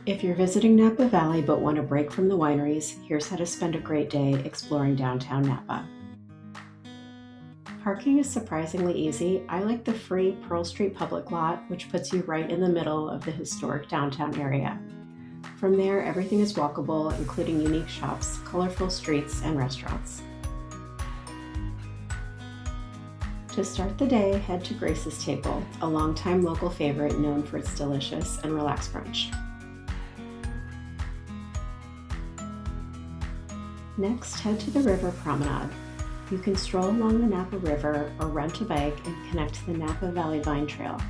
If you're visiting Napa Valley but want a break from the wineries, here's how to spend a great day exploring downtown Napa. Parking is surprisingly easy. I like the free Pearl Street public lot, which puts you right in the middle of the historic downtown area. From there, everything is walkable, including unique shops, colorful streets, and restaurants. To start the day, head to Grace's Table, a longtime local favorite known for its delicious and relaxed brunch. Next, head to the River Promenade. You can stroll along the Napa River or rent a bike and connect to the Napa Valley Vine Trail,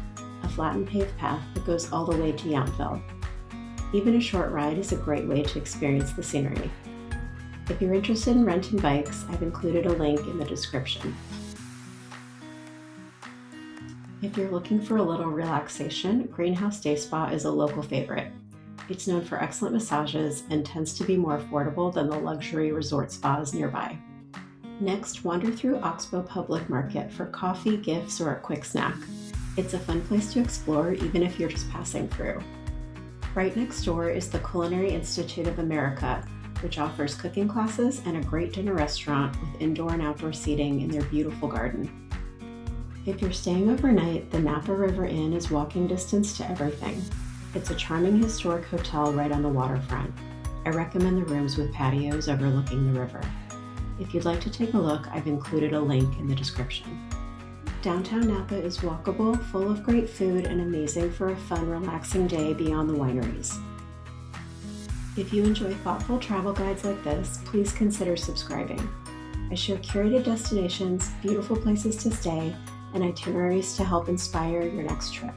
a flattened paved path that goes all the way to Yountville. Even a short ride is a great way to experience the scenery. If you're interested in renting bikes, I've included a link in the description. If you're looking for a little relaxation, Greenhaus Day Spa is a local favorite. It's known for excellent massages and tends to be more affordable than the luxury resort spas nearby. Next, wander through Oxbow Public Market for coffee, gifts, or a quick snack. It's a fun place to explore even if you're just passing through. Right next door is the Culinary Institute of America, which offers cooking classes and a great dinner restaurant with indoor and outdoor seating in their beautiful garden. If you're staying overnight, the Napa River Inn is walking distance to everything. It's a charming historic hotel right on the waterfront. I recommend the rooms with patios overlooking the river. If you'd like to take a look, I've included a link in the description. Downtown Napa is walkable, full of great food, and amazing for a fun, relaxing day beyond the wineries. If you enjoy thoughtful travel guides like this, please consider subscribing. I share curated destinations, beautiful places to stay, and itineraries to help inspire your next trip.